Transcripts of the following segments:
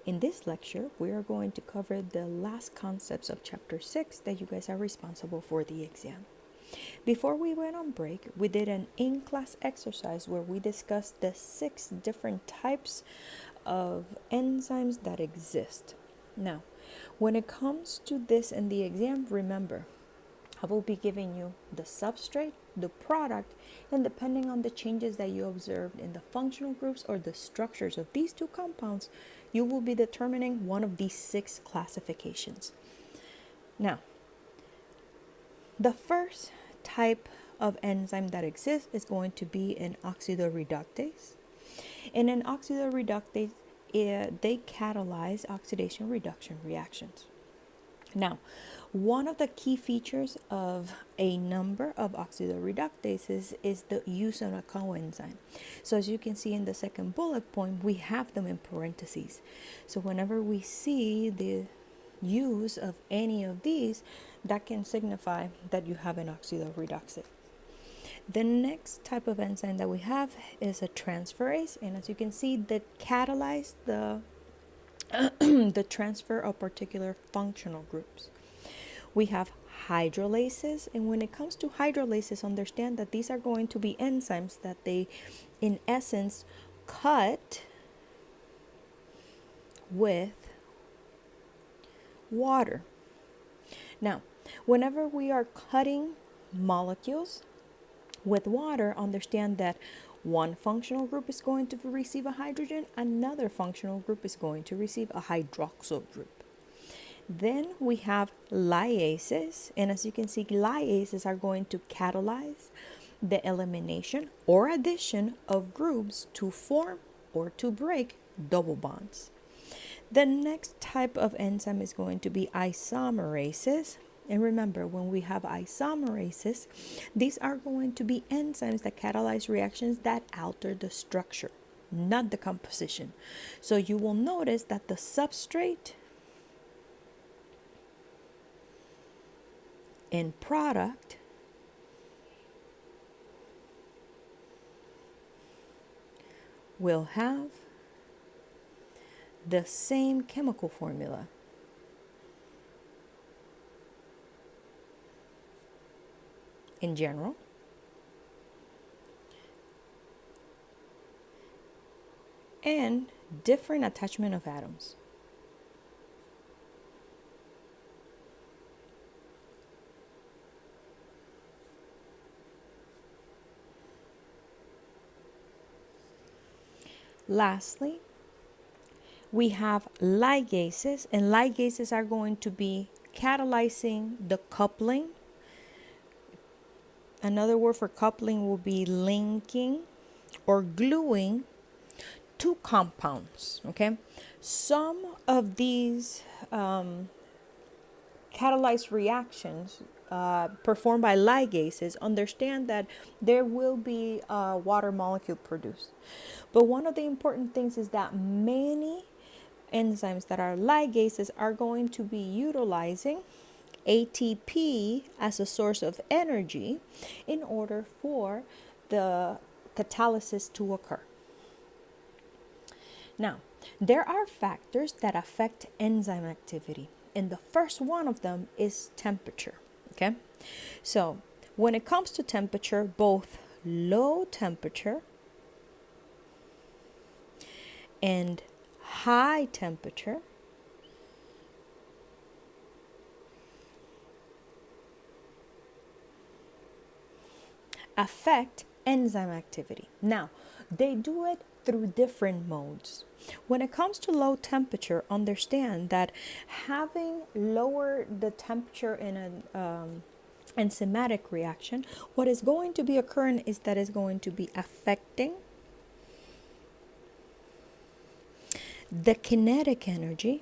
In this lecture, we are going to cover the last concepts of chapter 6 that you guys are responsible for the exam. Before we went on break, we did an in-class exercise where we discussed the 6 different types of enzymes that exist. Now, when it comes to this in the exam, remember, I will be giving you the substrate, the product, and depending on the changes that you observed in the functional groups or the structures of these 2 compounds, you will be determining one of these 6 classifications. Now, the first type of enzyme that exists is going to be an oxidoreductase. In an oxidoreductase, they catalyze oxidation reduction reactions. Now, one of the key features of a number of oxidoreductases is the use of a coenzyme. So as you can see in the second bullet point, we have them in parentheses. So whenever we see the use of any of these, that can signify that you have an oxidoreductase. The next type of enzyme that we have is a transferase, and as you can see, that catalyze the transfer of particular functional groups. We have hydrolases, and when it comes to hydrolases, understand that these are going to be enzymes that they, in essence, cut with water. Now, whenever we are cutting molecules with water, understand that one functional group is going to receive a hydrogen, another functional group is going to receive a hydroxyl group. Then we have lyases, and as you can see, lyases are going to catalyze the elimination or addition of groups to form or to break double bonds. The next type of enzyme is going to be isomerases. And remember, when we have isomerases, these are going to be enzymes that catalyze reactions that alter the structure, not the composition. So you will notice that the substrate and product will have the same chemical formula. In general, and different attachment of atoms. Lastly, we have ligases, and ligases are going to be catalyzing the coupling. Another word for coupling will be linking or gluing 2 compounds, okay? Some of these catalyzed reactions performed by ligases, understand that there will be a water molecule produced. But one of the important things is that many enzymes that are ligases are going to be utilizing ATP as a source of energy in order for the catalysis to occur. Now, there are factors that affect enzyme activity, and the first one of them is temperature. Okay, so when it comes to temperature, both low temperature and high temperature affect enzyme activity. Now, they do it through different modes. When it comes to low temperature, understand that having lowered the temperature in an enzymatic reaction, what is going to be occurring is that it's going to be affecting the kinetic energy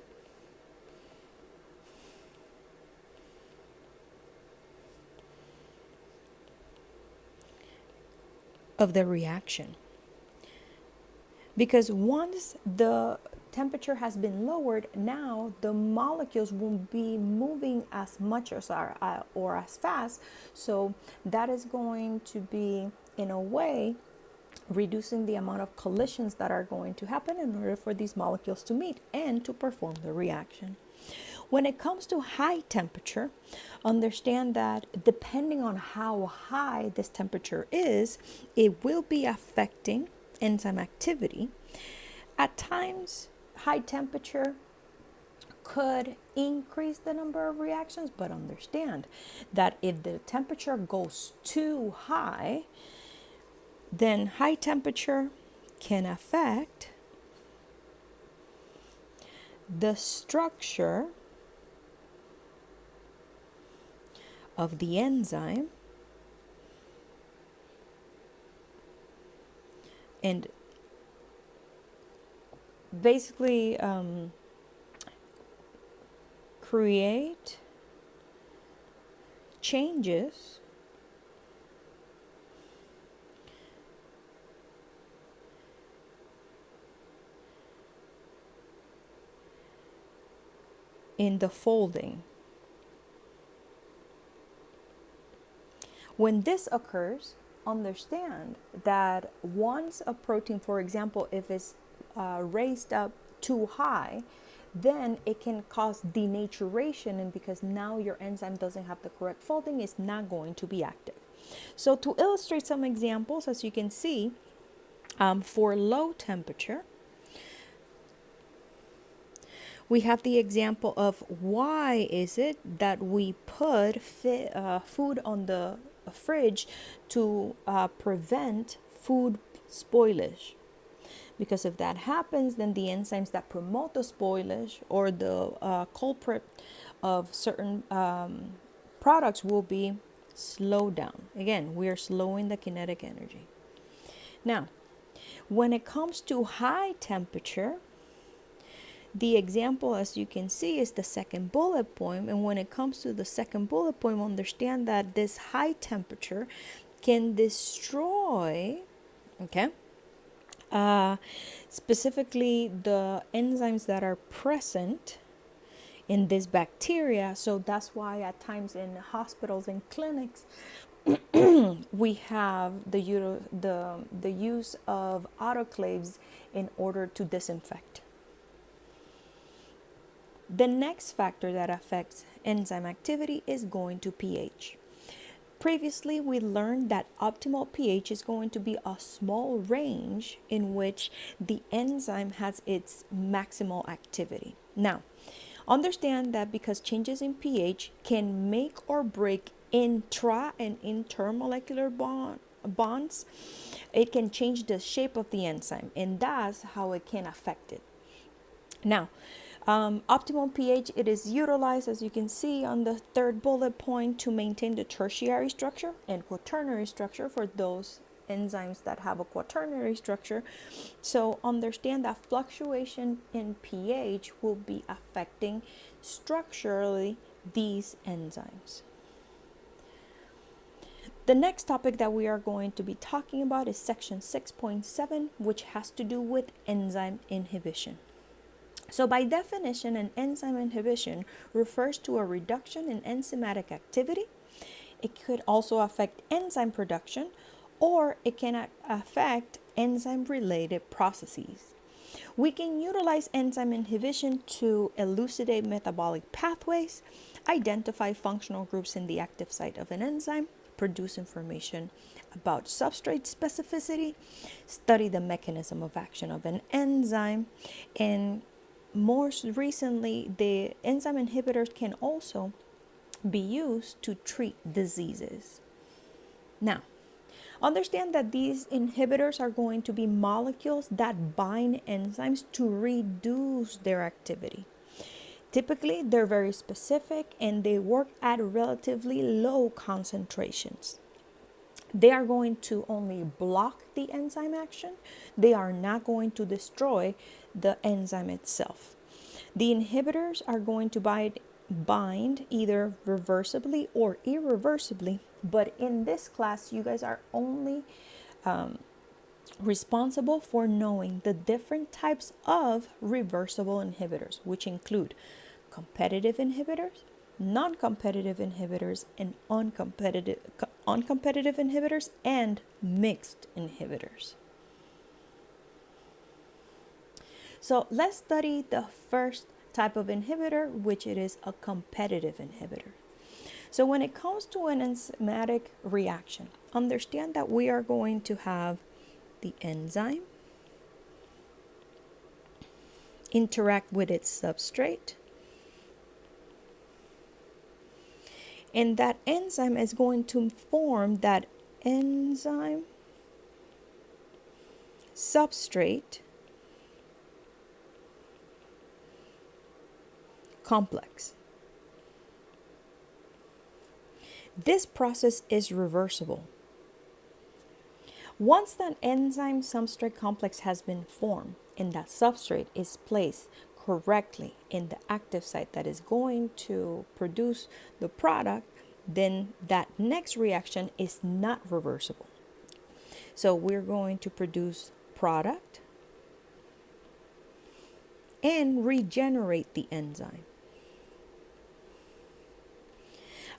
of the reaction. Because once the temperature has been lowered, now the molecules won't be moving as much as or as fast. So that is going to be, in a way, reducing the amount of collisions that are going to happen in order for these molecules to meet and to perform the reaction. When it comes to high temperature, understand that depending on how high this temperature is, it will be affecting enzyme activity. At times, high temperature could increase the number of reactions, but understand that if the temperature goes too high, then high temperature can affect the structure of the enzyme and basically create changes in the folding. When this occurs, understand that once a protein, for example, if it's raised up too high, then it can cause denaturation, and because now your enzyme doesn't have the correct folding, it's not going to be active. So to illustrate some examples, as you can see, for low temperature, we have the example of why is it that we put food on the fridge to prevent food spoilage. Because if that happens, then the enzymes that promote the spoilage or the culprit of certain products will be slowed down. Again, we are slowing the kinetic energy. Now, when it comes to high temperature, the example, as you can see, is the second bullet point. And when it comes to the second bullet point, understand that this high temperature can destroy, specifically the enzymes that are present in this bacteria. So that's why at times in hospitals and clinics, we have the use of autoclaves in order to disinfect. The next factor that affects enzyme activity is going to pH. Previously, we learned that optimal pH is going to be a small range in which the enzyme has its maximal activity. Now, understand that because changes in pH can make or break intra and intermolecular bonds, it can change the shape of the enzyme, and that's how it can affect it. Now, optimal pH, it is utilized, as you can see on the third bullet point, to maintain the tertiary structure and quaternary structure for those enzymes that have a quaternary structure. So understand that fluctuation in pH will be affecting structurally these enzymes. The next topic that we are going to be talking about is section 6.7, which has to do with enzyme inhibition. So by definition, an enzyme inhibition refers to a reduction in enzymatic activity. It could also affect enzyme production, or it can affect enzyme-related processes. We can utilize enzyme inhibition to elucidate metabolic pathways, identify functional groups in the active site of an enzyme, produce information about substrate specificity, study the mechanism of action of an enzyme, and most recently, the enzyme inhibitors can also be used to treat diseases. Now, understand that these inhibitors are going to be molecules that bind enzymes to reduce their activity. Typically, they're very specific and they work at relatively low concentrations. They are going to only block the enzyme action. They are not going to destroy the enzyme itself. The inhibitors are going to bind either reversibly or irreversibly, but in this class, you guys are only responsible for knowing the different types of reversible inhibitors, which include competitive inhibitors, non-competitive inhibitors, and uncompetitive inhibitors, and mixed inhibitors. So let's study the first type of inhibitor, which it is a competitive inhibitor. So when it comes to an enzymatic reaction, understand that we are going to have the enzyme interact with its substrate, and that enzyme is going to form that enzyme substrate complex. This process is reversible. Once that enzyme substrate complex has been formed and that substrate is placed correctly in the active site that is going to produce the product, then that next reaction is not reversible. So we're going to produce product and regenerate the enzyme.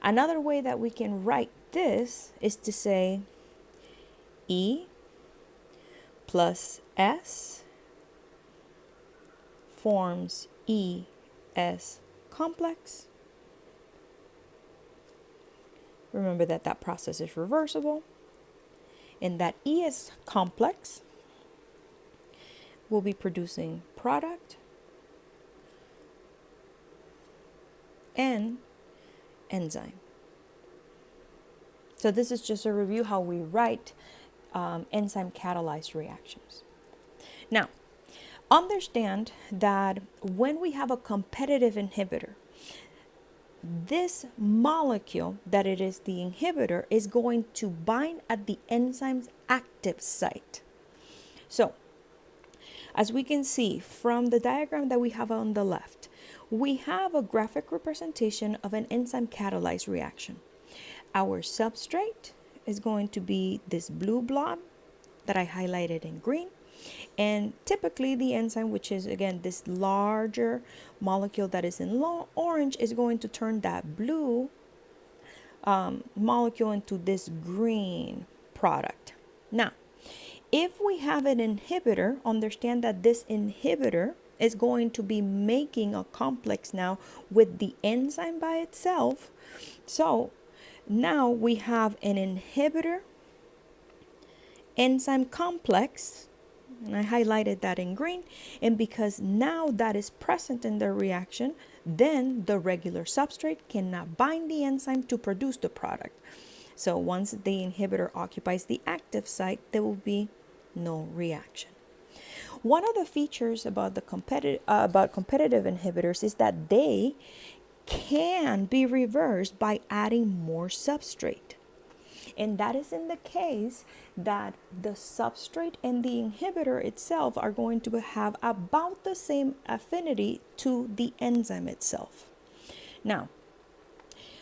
Another way that we can write this is to say E plus S forms ES complex. Remember that that process is reversible, and that ES complex will be producing product and enzyme. So this is just a review how we write enzyme catalyzed reactions. Now, understand that when we have a competitive inhibitor, this molecule that it is the inhibitor is going to bind at the enzyme's active site. So, as we can see from the diagram that we have on the left, we have a graphic representation of an enzyme catalyzed reaction. Our substrate is going to be this blue blob that I highlighted in green. And typically the enzyme, which is again this larger molecule that is in orange, is going to turn that blue molecule into this green product. Now, if we have an inhibitor, understand that this inhibitor is going to be making a complex now with the enzyme by itself. So now we have an inhibitor enzyme complex, and I highlighted that in green, and because now that is present in the reaction, then the regular substrate cannot bind the enzyme to produce the product. So once the inhibitor occupies the active site, there will be no reaction. One of the features about the competitive inhibitors is that they can be reversed by adding more substrate. And that is in the case that the substrate and the inhibitor itself are going to have about the same affinity to the enzyme itself. Now,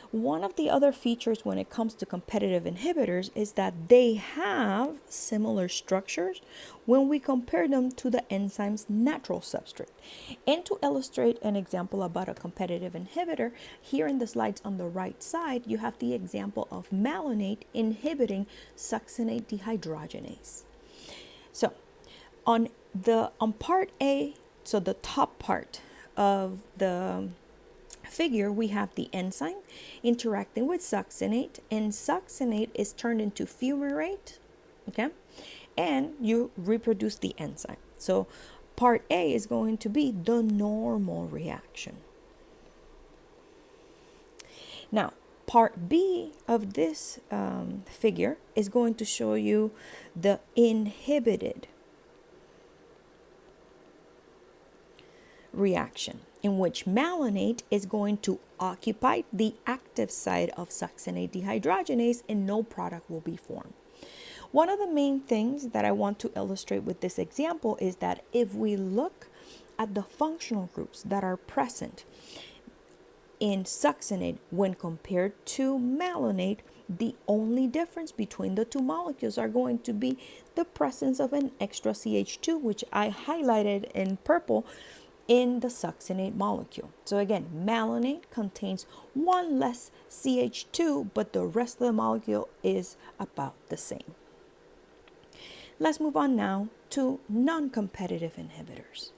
one of the other features when it comes to competitive inhibitors is that they have similar structures when we compare them to the enzyme's natural substrate. And to illustrate an example about a competitive inhibitor, here in the slides on the right side, you have the example of malonate inhibiting succinate dehydrogenase. So on part A, so the top part of the figure, we have the enzyme interacting with succinate, and succinate is turned into fumarate, okay, and you reproduce the enzyme. So part A is going to be the normal reaction. Now part B of this figure is going to show you the inhibited reaction, in which malonate is going to occupy the active site of succinate dehydrogenase and no product will be formed. One of the main things that I want to illustrate with this example is that if we look at the functional groups that are present in succinate when compared to malonate, the only difference between the two molecules are going to be the presence of an extra CH2, which I highlighted in purple, in the succinate molecule. So again, malonate contains one less CH2, but the rest of the molecule is about the same. Let's move on now to non-competitive inhibitors.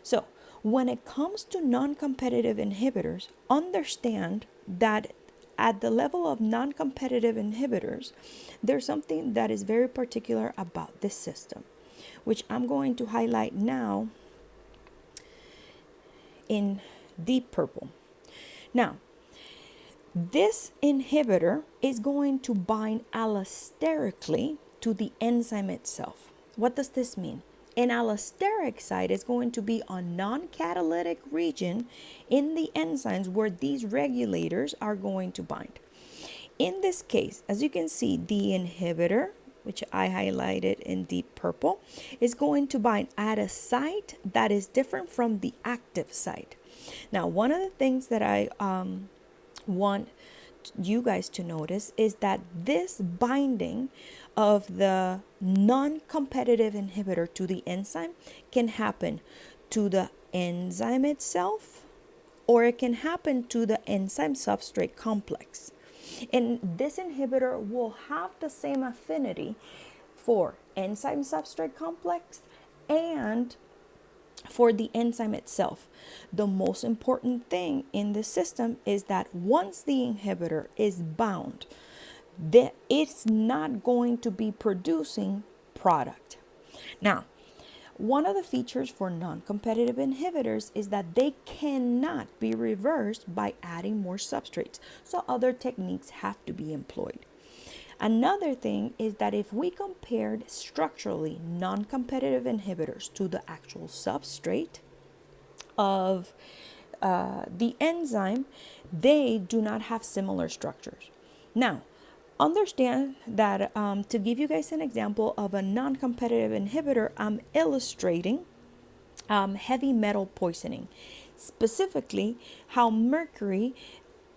So when it comes to non-competitive inhibitors, understand that at the level of non-competitive inhibitors, there's something that is very particular about this system, which I'm going to highlight now in deep purple. Now, this inhibitor is going to bind allosterically to the enzyme itself. What does this mean? An allosteric site is going to be a non-catalytic region in the enzymes where these regulators are going to bind. In this case, as you can see, the inhibitor, which I highlighted in deep purple, is going to bind at a site that is different from the active site. Now, one of the things that I want you guys to notice is that this binding of the non-competitive inhibitor to the enzyme can happen to the enzyme itself, or it can happen to the enzyme substrate complex. And this inhibitor will have the same affinity for enzyme substrate complex and for the enzyme itself. The most important thing in the system is that once the inhibitor is bound, that it's not going to be producing product. Now, one of the features for non-competitive inhibitors is that they cannot be reversed by adding more substrates, so other techniques have to be employed. Another thing is that if we compared structurally non-competitive inhibitors to the actual substrate of the enzyme, they do not have similar structures. Now, understand that to give you guys an example of a non-competitive inhibitor, I'm illustrating heavy metal poisoning, specifically how mercury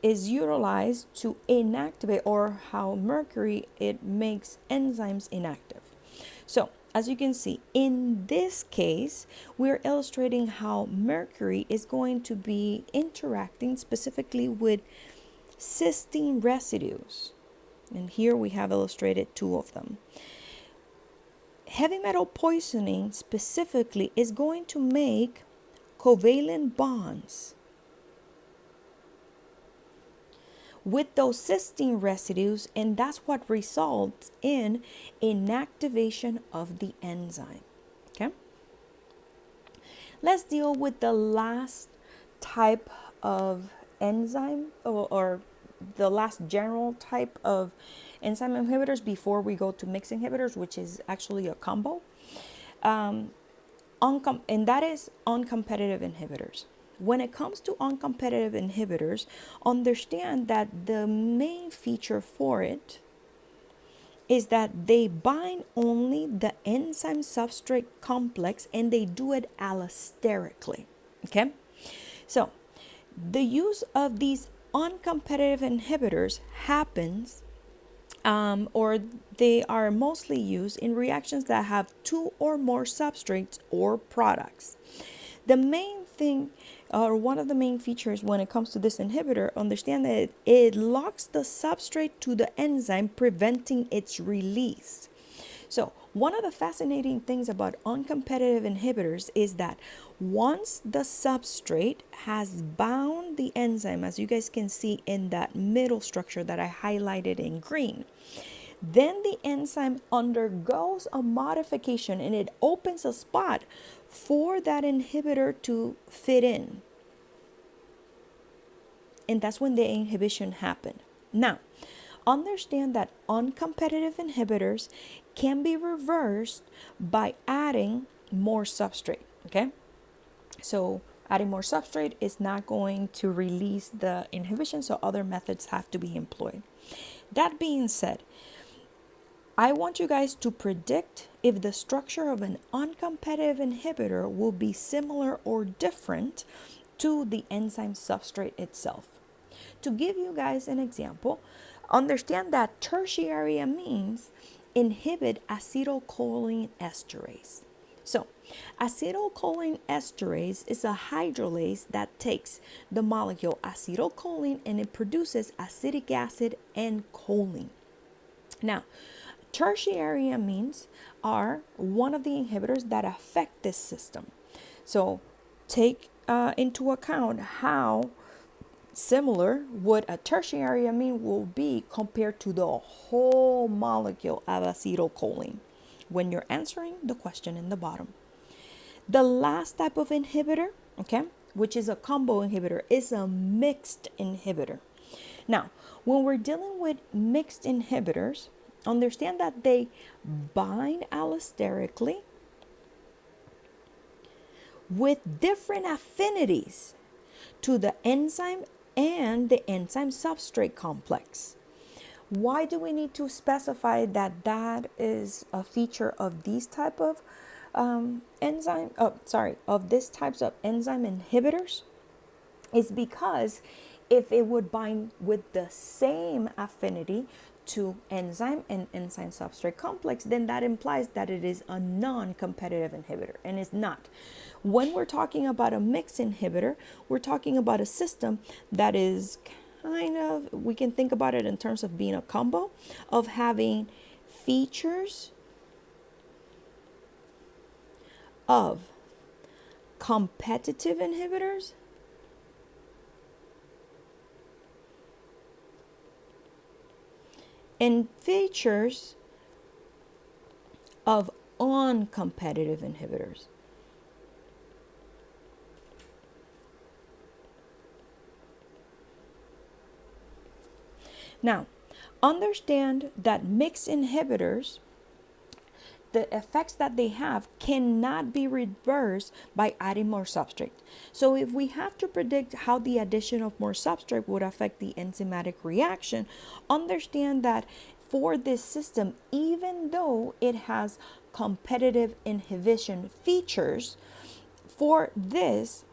is utilized to inactivate, or how mercury it makes enzymes inactive. So as you can see, in this case, we're illustrating how mercury is going to be interacting specifically with cysteine residues. And here we have illustrated two of them. Heavy metal poisoning specifically is going to make covalent bonds with those cysteine residues, and that's what results in inactivation of the enzyme. Okay? Let's deal with the last type of enzyme, or the last general type of enzyme inhibitors before we go to mixed inhibitors, which is actually a combo. And that is uncompetitive inhibitors. When it comes to uncompetitive inhibitors, understand that the main feature for it is that they bind only the enzyme substrate complex, and they do it allosterically. Okay? So the use of these uncompetitive inhibitors happens or they are mostly used in reactions that have two or more substrates or products. The main thing, or one of the main features when it comes to this inhibitor, understand that it locks the substrate to the enzyme, preventing its release. So one of the fascinating things about uncompetitive inhibitors is that once the substrate has bound the enzyme, as you guys can see in that middle structure that I highlighted in green, then the enzyme undergoes a modification and it opens a spot for that inhibitor to fit in. And that's when the inhibition happened. Now, understand that uncompetitive inhibitors can be reversed by adding more substrate, okay? So adding more substrate is not going to release the inhibition, so other methods have to be employed. That being said, I want you guys to predict if the structure of an uncompetitive inhibitor will be similar or different to the enzyme substrate itself. To give you guys an example, understand that tertiary amines inhibit acetylcholine esterase. So, acetylcholine esterase is a hydrolase that takes the molecule acetylcholine and it produces acetic acid and choline. Now, tertiary amines are one of the inhibitors that affect this system. So, take into account how similar would a tertiary amine will be compared to the whole molecule of acetylcholine when you're answering the question in the bottom. The last type of inhibitor, okay, which is a combo inhibitor, is a mixed inhibitor. Now, when we're dealing with mixed inhibitors, understand that they bind allosterically with different affinities to the enzyme and the enzyme substrate complex. Why do we need to specify that that is a feature of these type of of this types of enzyme inhibitors? Is because if it would bind with the same affinity to enzyme and enzyme substrate complex, then that implies that it is a non-competitive inhibitor, and it's not. When we're talking about a mixed inhibitor, we're talking about a system that is kind of, we can think about it in terms of being a combo, of having features of competitive inhibitors and features of uncompetitive inhibitors. Now, understand that mixed inhibitors, the effects that they have cannot be reversed by adding more substrate. So if we have to predict how the addition of more substrate would affect the enzymatic reaction, understand that for this system, even though it has competitive inhibition features, for this,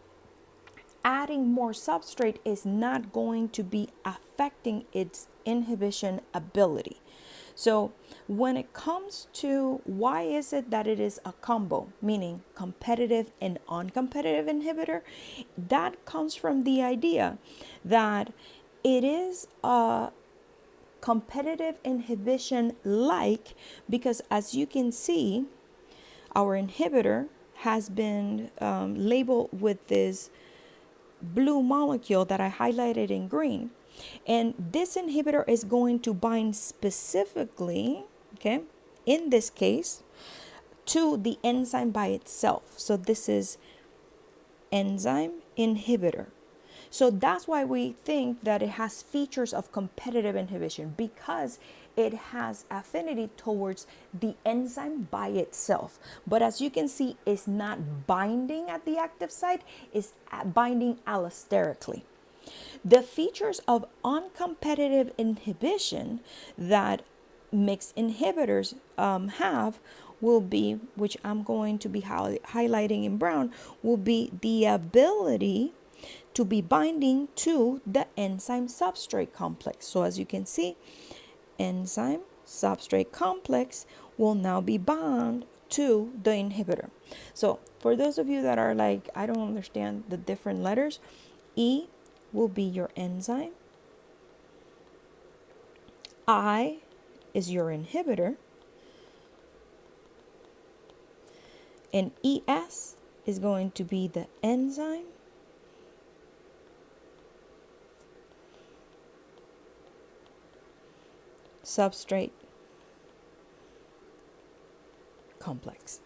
adding more substrate is not going to be affecting its inhibition ability. So when it comes to why is it that it is a combo, meaning competitive and uncompetitive inhibitor, that comes from the idea that it is a competitive inhibition because as you can see, our inhibitor has been labeled with this blue molecule that I highlighted in green. And this inhibitor is going to bind specifically, okay, in this case, to the enzyme by itself. So this is enzyme inhibitor. So that's why we think that it has features of competitive inhibition, because it has affinity towards the enzyme by itself. But as you can see, it's not binding at the active site, it's binding allosterically. The features of uncompetitive inhibition that mixed inhibitors have will be, which I'm going to be highlighting in brown, will be the ability to be binding to the enzyme substrate complex. So as you can see, enzyme substrate complex will now be bound to the inhibitor. So for those of you that are like, I don't understand the different letters, E will be your enzyme, I is your inhibitor, and ES is going to be the enzyme substrate complex.